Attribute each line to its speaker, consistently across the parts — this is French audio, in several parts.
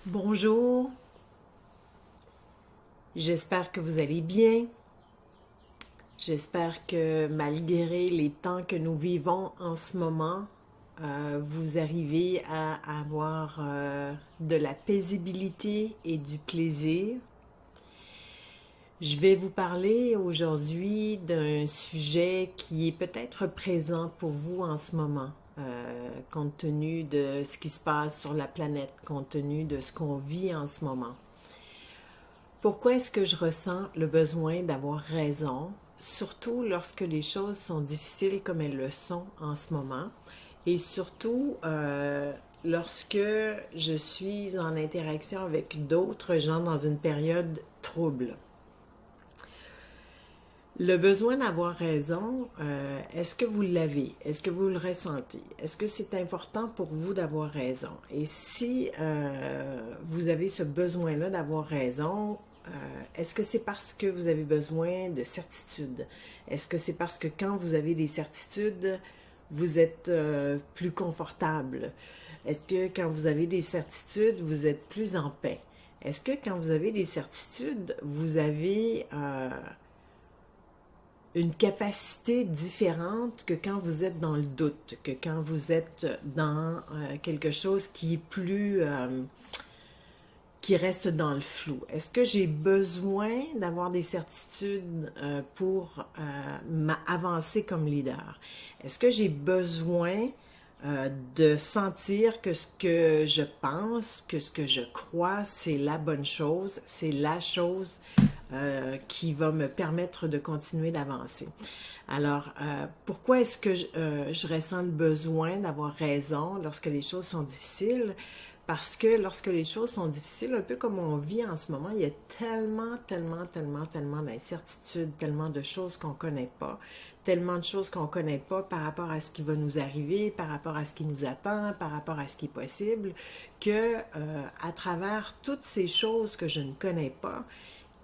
Speaker 1: Bonjour, j'espère que vous allez bien. J'espère que malgré les temps que nous vivons en ce moment, vous arrivez à avoir de la paisibilité et du plaisir. Je vais vous parler aujourd'hui d'un sujet qui est peut-être présent pour vous en ce moment, compte tenu de ce qui se passe sur la planète, compte tenu de ce qu'on vit en ce moment. Pourquoi est-ce que je ressens le besoin d'avoir raison, surtout lorsque les choses sont difficiles comme elles le sont en ce moment, et surtout lorsque je suis en interaction avec d'autres gens dans une période trouble. Le besoin d'avoir raison, est-ce que vous l'avez? Est-ce que vous le ressentez? Est-ce que c'est important pour vous d'avoir raison? Et si vous avez ce besoin-là d'avoir raison, est-ce que c'est parce que vous avez besoin de certitude? Est-ce que c'est parce que quand vous avez des certitudes, vous êtes plus confortable? Est-ce que quand vous avez des certitudes, vous êtes plus en paix? Est-ce que quand vous avez des certitudes, vous avez une capacité différente que quand vous êtes dans le doute, que quand vous êtes dans quelque chose qui est plus, qui reste dans le flou. Est-ce que j'ai besoin d'avoir des certitudes pour avancer comme leader? Est-ce que j'ai besoin de sentir que ce que je pense, que ce que je crois, c'est la bonne chose, c'est la chose qui va me permettre de continuer d'avancer. Alors, pourquoi est-ce que je ressens le besoin d'avoir raison lorsque les choses sont difficiles? Parce que lorsque les choses sont difficiles, un peu comme on vit en ce moment, il y a tellement d'incertitudes, tellement de choses qu'on ne connaît pas, tellement de choses qu'on ne connaît pas par rapport à ce qui va nous arriver, par rapport à ce qui nous attend, par rapport à ce qui est possible, que à travers toutes ces choses que je ne connais pas,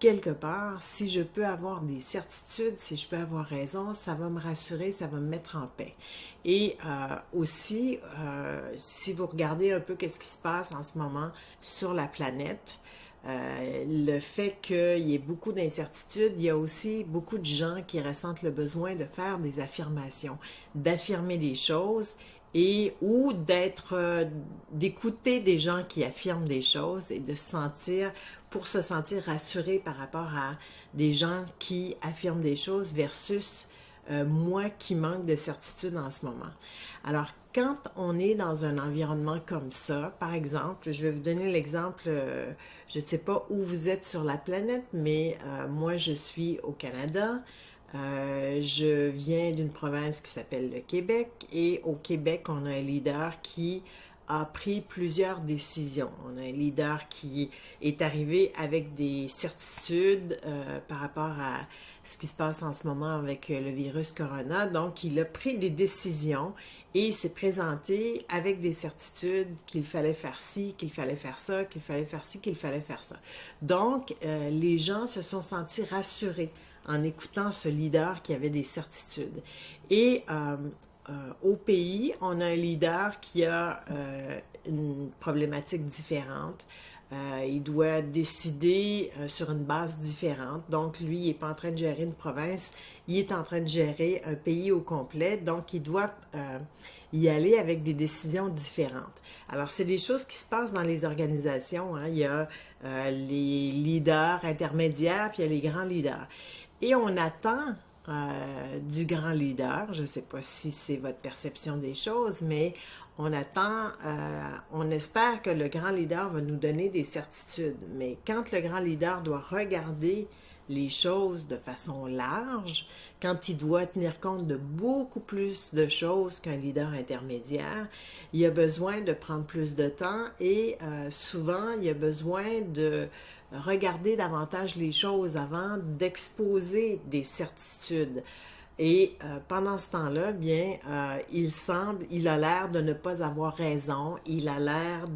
Speaker 1: quelque part, si je peux avoir des certitudes, si je peux avoir raison, ça va me rassurer, ça va me mettre en paix. Et aussi, si vous regardez un peu qu'est-ce qui se passe en ce moment sur la planète, le fait qu'il y ait beaucoup d'incertitudes, il y a aussi beaucoup de gens qui ressentent le besoin de faire des affirmations, d'affirmer des choses et ou d'écouter des gens qui affirment des choses et de pour se sentir rassuré par rapport à des gens qui affirment des choses versus moi qui manque de certitude en ce moment. Alors, quand on est dans un environnement comme ça, par exemple, je vais vous donner l'exemple, je ne sais pas où vous êtes sur la planète, mais moi je suis au Canada. Je viens d'une province qui s'appelle le Québec et au Québec, on a un leader qui a pris plusieurs décisions. On a un leader qui est arrivé avec des certitudes par rapport à ce qui se passe en ce moment avec le virus corona. Donc, il a pris des décisions et il s'est présenté avec des certitudes qu'il fallait faire ci, qu'il fallait faire ça, qu'il fallait faire ci, qu'il fallait faire ça. Donc, les gens se sont sentis rassurés en écoutant ce leader qui avait des certitudes. Et au pays, on a un leader qui a une problématique différente. Il doit décider sur une base différente. Donc, lui, il n'est pas en train de gérer une province, il est en train de gérer un pays au complet. Donc, il doit y aller avec des décisions différentes. Alors, c'est des choses qui se passent dans les organisations. Hein. Il y a les leaders intermédiaires, puis il y a les grands leaders. Et on attend du grand leader, je ne sais pas si c'est votre perception des choses, mais on attend, on espère que le grand leader va nous donner des certitudes. Mais quand le grand leader doit regarder les choses de façon large, quand il doit tenir compte de beaucoup plus de choses qu'un leader intermédiaire, il a besoin de prendre plus de temps et souvent il a besoin de regarder davantage les choses avant d'exposer des certitudes. Et pendant ce temps-là, bien, il a l'air de ne pas avoir raison, il a l'air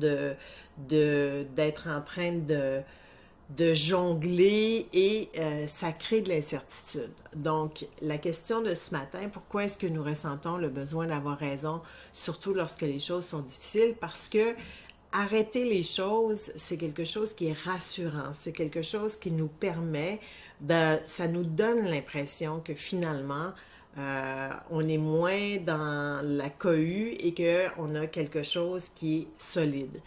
Speaker 1: d'être en train de jongler et ça crée de l'incertitude. Donc, la question de ce matin, pourquoi est-ce que nous ressentons le besoin d'avoir raison, surtout lorsque les choses sont difficiles? Parce que arrêter les choses, c'est quelque chose qui est rassurant, c'est quelque chose qui nous permet ça nous donne l'impression que finalement, on est moins dans la cohue et qu'on a quelque chose qui est solide.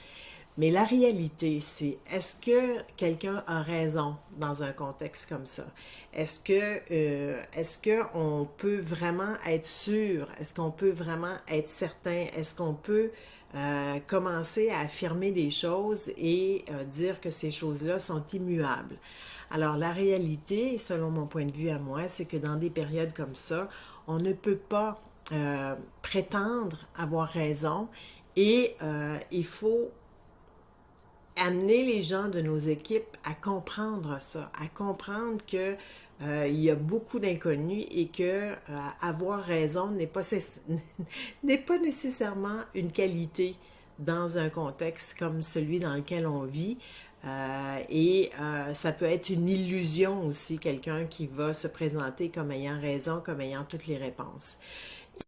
Speaker 1: Mais la réalité, c'est est-ce que quelqu'un a raison dans un contexte comme ça? Est-ce que on peut vraiment être sûr? Est-ce qu'on peut vraiment être certain? Est-ce qu'on peut commencer à affirmer des choses et dire que ces choses-là sont immuables? Alors la réalité, selon mon point de vue à moi, c'est que dans des périodes comme ça, on ne peut pas prétendre avoir raison et il faut amener les gens de nos équipes à comprendre ça, à comprendre que il y a beaucoup d'inconnus et que avoir raison n'est pas nécessairement une qualité dans un contexte comme celui dans lequel on vit. Ça peut être une illusion aussi, quelqu'un qui va se présenter comme ayant raison, comme ayant toutes les réponses.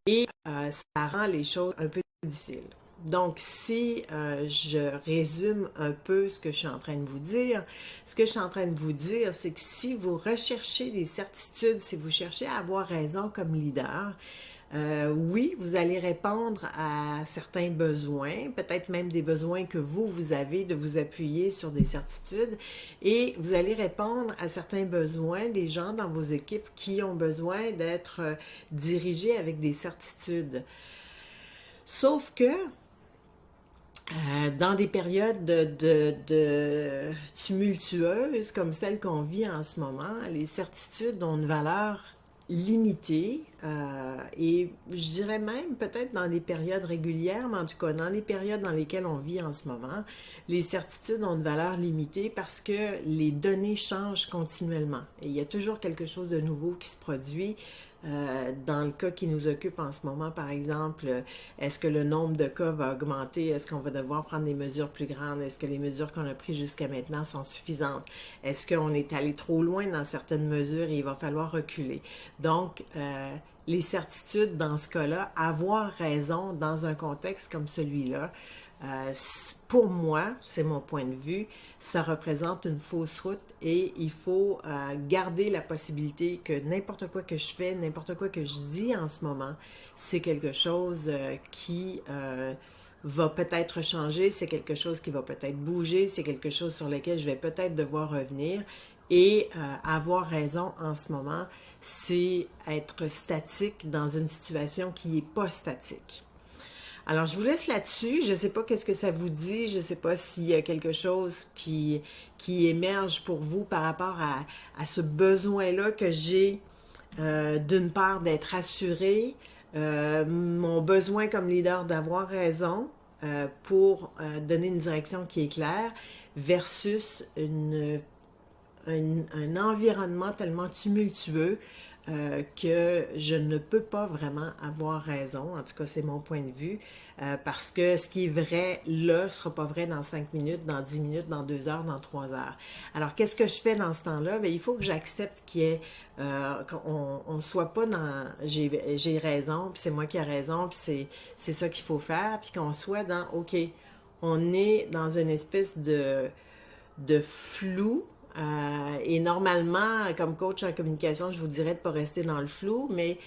Speaker 1: Et ça rend les choses un peu difficiles. Donc, si je résume un peu ce que je suis en train de vous dire, ce que je suis en train de vous dire, c'est que si vous recherchez des certitudes, si vous cherchez à avoir raison comme leader, oui, vous allez répondre à certains besoins, peut-être même des besoins que vous avez de vous appuyer sur des certitudes, et vous allez répondre à certains besoins des gens dans vos équipes qui ont besoin d'être dirigés avec des certitudes. Sauf que dans des périodes de tumultueuses comme celle qu'on vit en ce moment, les certitudes ont une valeur limitée et je dirais même peut-être dans les périodes régulières, mais en tout cas dans les périodes dans lesquelles on vit en ce moment, les certitudes ont une valeur limitée parce que les données changent continuellement et il y a toujours quelque chose de nouveau qui se produit. Dans le cas qui nous occupe en ce moment, par exemple, est-ce que le nombre de cas va augmenter? Est-ce qu'on va devoir prendre des mesures plus grandes? Est-ce que les mesures qu'on a prises jusqu'à maintenant sont suffisantes? Est-ce qu'on est allé trop loin dans certaines mesures et il va falloir reculer? Donc, les certitudes dans ce cas-là, avoir raison dans un contexte comme celui-là, pour moi, c'est mon point de vue, ça représente une fausse route et il faut garder la possibilité que n'importe quoi que je fais, n'importe quoi que je dis en ce moment, c'est quelque chose qui va peut-être changer, c'est quelque chose qui va peut-être bouger, c'est quelque chose sur lequel je vais peut-être devoir revenir et avoir raison en ce moment, c'est être statique dans une situation qui n'est pas statique. Alors, je vous laisse là-dessus. Je ne sais pas qu'est-ce que ça vous dit. Je ne sais pas s'il y a quelque chose qui émerge pour vous par rapport à ce besoin-là que j'ai, d'une part, d'être assuré, mon besoin comme leader d'avoir raison pour donner une direction qui est claire versus un environnement tellement tumultueux que je ne peux pas vraiment avoir raison. En tout cas, c'est mon point de vue. Parce que ce qui est vrai là ne sera pas vrai dans 5 minutes, dans 10 minutes, dans 2 heures, dans 3 heures. Alors, qu'est-ce que je fais dans ce temps-là? Bien, il faut que j'accepte qu'on ne soit pas dans j'ai raison, puis c'est moi qui ai raison, puis c'est ça qu'il faut faire, puis qu'on soit dans OK, on est dans une espèce de flou. Et normalement, comme coach en communication, je vous dirais de ne pas rester dans le flou, mais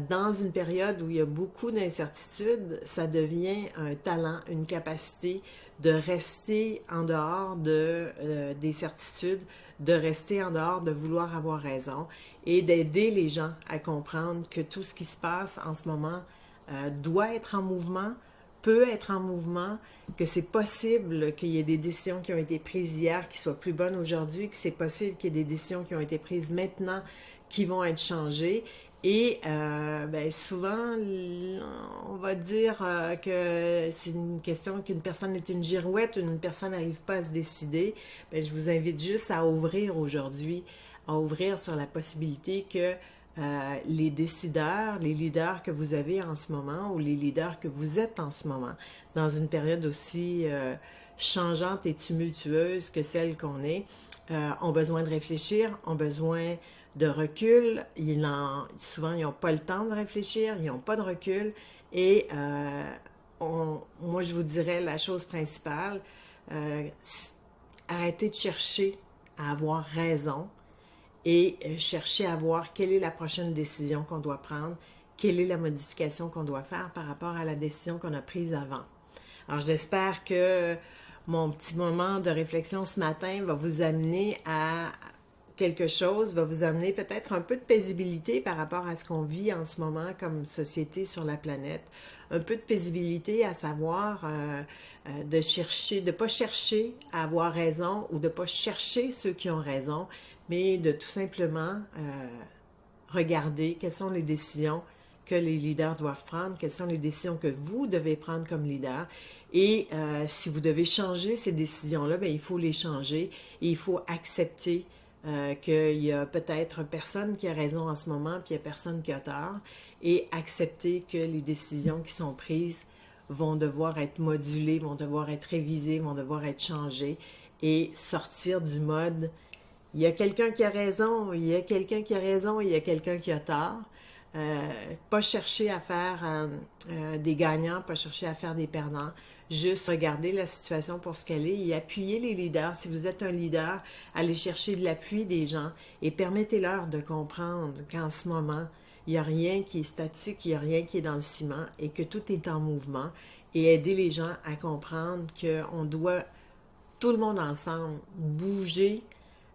Speaker 1: dans une période où il y a beaucoup d'incertitudes, ça devient un talent, une capacité de rester en dehors des certitudes, de rester en dehors de vouloir avoir raison et d'aider les gens à comprendre que tout ce qui se passe en ce moment doit être en mouvement, peut être en mouvement, que c'est possible qu'il y ait des décisions qui ont été prises hier qui soient plus bonnes aujourd'hui, que c'est possible qu'il y ait des décisions qui ont été prises maintenant qui vont être changées. Et ben, souvent, on va dire que c'est une question qu'une personne est une girouette, une personne n'arrive pas à se décider. Ben, je vous invite juste à ouvrir aujourd'hui, à ouvrir sur la possibilité que les décideurs, les leaders que vous avez en ce moment ou les leaders que vous êtes en ce moment, dans une période aussi changeante et tumultueuse que celle qu'on est, ont besoin de réfléchir, ont besoin de recul. Souvent, ils n'ont pas le temps de réfléchir, ils n'ont pas de recul et moi, je vous dirais la chose principale, arrêtez de chercher à avoir raison et chercher à voir quelle est la prochaine décision qu'on doit prendre, quelle est la modification qu'on doit faire par rapport à la décision qu'on a prise avant. Alors, j'espère que mon petit moment de réflexion ce matin va vous amener à quelque chose, va vous amener peut-être un peu de paisibilité par rapport à ce qu'on vit en ce moment comme société sur la planète. Un peu de paisibilité à savoir de chercher, de pas chercher à avoir raison ou de pas chercher ceux qui ont raison, mais de tout simplement regarder quelles sont les décisions que les leaders doivent prendre, quelles sont les décisions que vous devez prendre comme leader. Et si vous devez changer ces décisions-là, bien, il faut les changer et il faut accepter qu'il y a peut-être personne qui a raison en ce moment, puis il y a personne qui a tort, et accepter que les décisions qui sont prises vont devoir être modulées, vont devoir être révisées, vont devoir être changées, et sortir du mode « il y a quelqu'un qui a raison, il y a quelqu'un qui a raison, il y a quelqu'un qui a tort ». Pas chercher à faire des gagnants, pas chercher à faire des perdants, juste regarder la situation pour ce qu'elle est et appuyer les leaders. Si vous êtes un leader, allez chercher de l'appui des gens et permettez-leur de comprendre qu'en ce moment, il n'y a rien qui est statique, il n'y a rien qui est dans le ciment et que tout est en mouvement, et aider les gens à comprendre qu'on doit tout le monde ensemble bouger,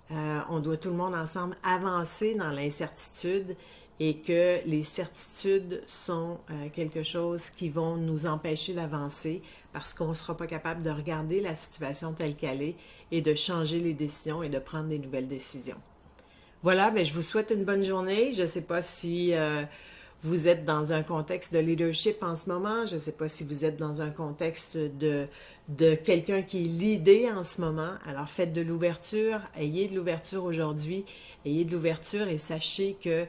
Speaker 1: on doit tout le monde ensemble avancer dans l'incertitude, et que les certitudes sont quelque chose qui vont nous empêcher d'avancer parce qu'on ne sera pas capable de regarder la situation telle qu'elle est et de changer les décisions et de prendre des nouvelles décisions. Voilà, bien, je vous souhaite une bonne journée. Je ne sais pas si vous êtes dans un contexte de leadership en ce moment. Je ne sais pas si vous êtes dans un contexte de quelqu'un qui est leadé en ce moment. Alors, faites de l'ouverture. Ayez de l'ouverture aujourd'hui. Ayez de l'ouverture et sachez que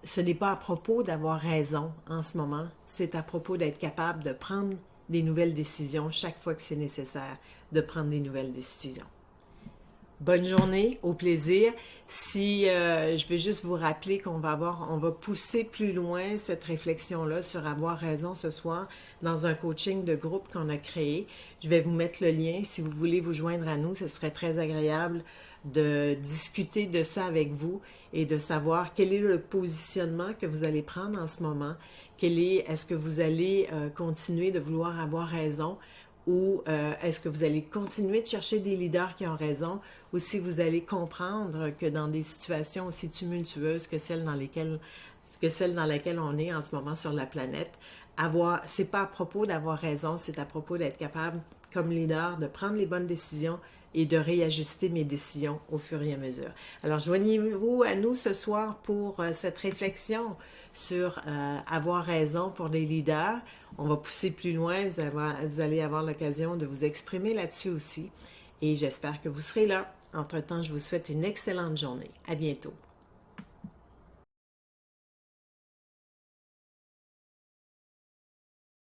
Speaker 1: ce n'est pas à propos d'avoir raison en ce moment, c'est à propos d'être capable de prendre des nouvelles décisions chaque fois que c'est nécessaire de prendre des nouvelles décisions. Bonne journée, au plaisir. Si je vais juste vous rappeler on va pousser plus loin cette réflexion-là sur avoir raison ce soir dans un coaching de groupe qu'on a créé. Je vais vous mettre le lien. Si vous voulez vous joindre à nous, ce serait très agréable de discuter de ça avec vous et de savoir quel est le positionnement que vous allez prendre en ce moment. Est-ce que vous allez continuer de vouloir avoir raison, ou est-ce que vous allez continuer de chercher des leaders qui ont raison, ou si vous allez comprendre que dans des situations aussi tumultueuses que celles dans laquelle on est en ce moment sur la planète, c'est pas à propos d'avoir raison, c'est à propos d'être capable, comme leader, de prendre les bonnes décisions et de réajuster mes décisions au fur et à mesure. Alors, joignez-vous à nous ce soir pour cette réflexion sur avoir raison pour les leaders. On va pousser plus loin, vous allez avoir l'occasion de vous exprimer là-dessus aussi, et j'espère que vous serez là. Entre-temps, je vous souhaite une excellente journée. À bientôt.